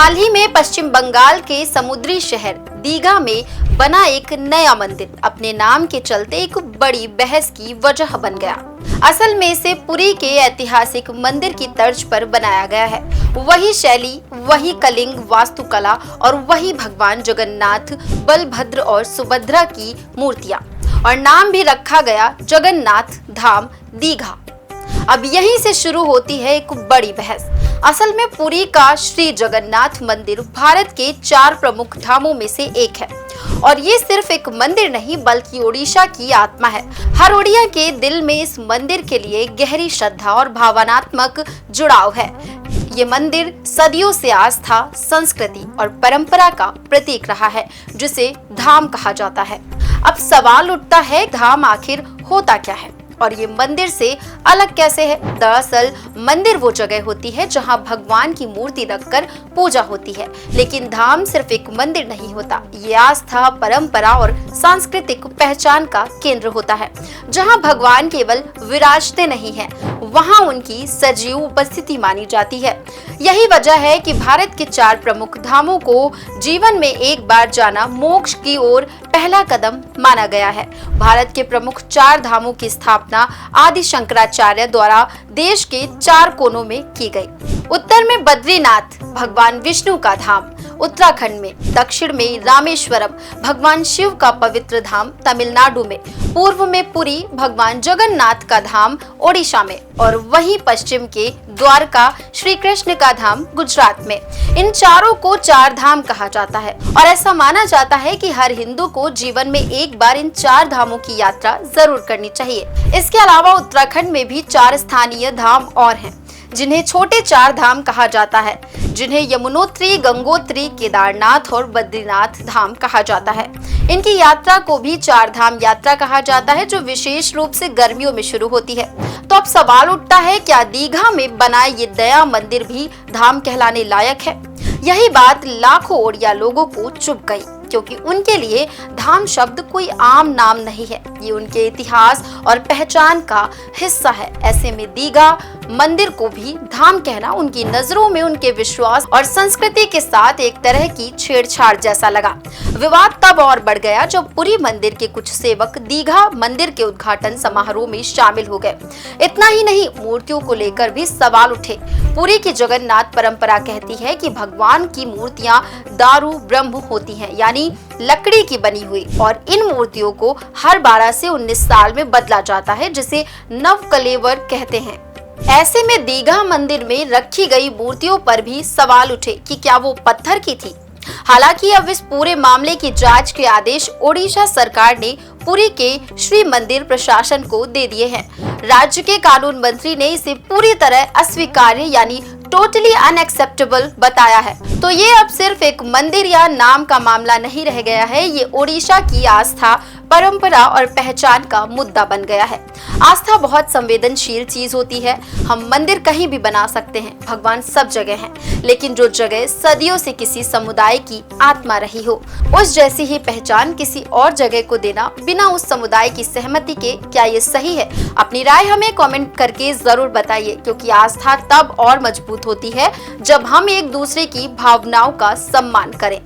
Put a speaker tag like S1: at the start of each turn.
S1: हाल ही में पश्चिम बंगाल के समुद्री शहर दीघा में बना एक नया मंदिर अपने नाम के चलते एक बड़ी बहस की वजह बन गया। असल में इसे पुरी के ऐतिहासिक मंदिर की तर्ज पर बनाया गया है। वही शैली, वही कलिंग वास्तुकला और वही भगवान जगन्नाथ, बलभद्र और सुभद्रा की मूर्तियां, और नाम भी रखा गया जगन्नाथ धाम दीघा। अब यहीं से शुरू होती है एक बड़ी बहस। असल में पुरी का श्री जगन्नाथ मंदिर भारत के 4 प्रमुख धामों में से एक है, और ये सिर्फ एक मंदिर नहीं बल्कि ओडिशा की आत्मा है। हर ओडिया के दिल में इस मंदिर के लिए गहरी श्रद्धा और भावनात्मक जुड़ाव है। ये मंदिर सदियों से आस्था, संस्कृति और परंपरा का प्रतीक रहा है, जिसे धाम कहा जाता है। अब सवाल उठता है, धाम आखिर होता क्या है और ये मंदिर से अलग कैसे है? दरअसल मंदिर वो जगह होती है जहां भगवान की मूर्ति रखकर पूजा होती है, लेकिन धाम सिर्फ एक मंदिर नहीं होता। ये आस्था, परंपरा और सांस्कृतिक पहचान का केंद्र होता है, जहां भगवान केवल विराजते नहीं हैं, वहां उनकी सजीव उपस्थिति मानी जाती है। यही वजह है कि भारत के 4 प्रमुख धामों को जीवन में एक बार जाना मोक्ष की ओर पहला कदम माना गया है। भारत के प्रमुख 4 धामों की स्थापना आदि शंकराचार्य द्वारा देश के 4 कोनों में की गई। उत्तर में बद्रीनाथ, भगवान विष्णु का धाम उत्तराखंड में, दक्षिण में रामेश्वरम, भगवान शिव का पवित्र धाम तमिलनाडु में, पूर्व में पुरी, भगवान जगन्नाथ का धाम ओडिशा में, और वहीं पश्चिम के द्वारका, श्री कृष्ण का धाम गुजरात में। इन चारों को 4 धाम कहा जाता है, और ऐसा माना जाता है कि हर हिंदू को जीवन में एक बार इन 4 धामों की यात्रा जरूर करनी चाहिए। इसके अलावा उत्तराखंड में भी 4 स्थानीय धाम और हैं, जिन्हें छोटे 4 धाम कहा जाता है, जिन्हें यमुनोत्री, गंगोत्री, केदारनाथ और बद्रीनाथ धाम कहा जाता है। इनकी यात्रा को भी 4 धाम यात्रा कहा जाता है, जो विशेष रूप से गर्मियों में शुरू होती है। तो अब सवाल उठता है, क्या दीघा में बना ये नया मंदिर भी धाम कहलाने लायक है? यही बात लाखों ओडिया लोगों को चुभ गई, क्योंकि उनके लिए धाम शब्द कोई आम नाम नहीं है, ये उनके इतिहास और पहचान का हिस्सा है। ऐसे में दीघा मंदिर को भी धाम कहना उनकी नजरों में उनके विश्वास और संस्कृति के साथ एक तरह की छेड़छाड़ जैसा लगा। विवाद तब और बढ़ गया जब पुरी मंदिर के कुछ सेवक दीघा मंदिर के उद्घाटन समारोह में शामिल हो गए। इतना ही नहीं, मूर्तियों को लेकर भी सवाल उठे। पुरी की जगन्नाथ परंपरा कहती है कि भगवान की मूर्तियां दारु ब्रह्म होती हैं, यानी लकड़ी की बनी हुई, और इन मूर्तियों को हर 12 से 19 साल में बदला जाता है, जिसे नवकलेवर कहते हैं। ऐसे में दीघा मंदिर में रखी गई मूर्तियों पर भी सवाल उठे कि क्या वो पत्थर की थी। हालांकि अब इस पूरे मामले की जांच के आदेश ओडिशा सरकार ने पुरी के श्री मंदिर प्रशासन को दे दिए हैं। राज्य के कानून मंत्री ने इसे पूरी तरह अस्वीकार्य यानी टोटली अनएक्सेप्टेबल बताया है। तो ये अब सिर्फ एक मंदिर या नाम का मामला नहीं रह गया है, ये ओडिशा की आस्था, परंपरा और पहचान का मुद्दा बन गया है। आस्था बहुत संवेदनशील चीज होती है। हम मंदिर कहीं भी बना सकते हैं, भगवान सब जगह हैं, लेकिन जो जगह सदियों से किसी समुदाय की आत्मा रही हो, उस जैसी ही पहचान किसी और जगह को देना बिना उस समुदाय की सहमति के, क्या ये सही है? अपनी राय हमें कमेंट करके जरूर बताइए, क्योंकि आस्था तब और मजबूत होती है जब हम एक दूसरे की भावनाओं का सम्मान करें।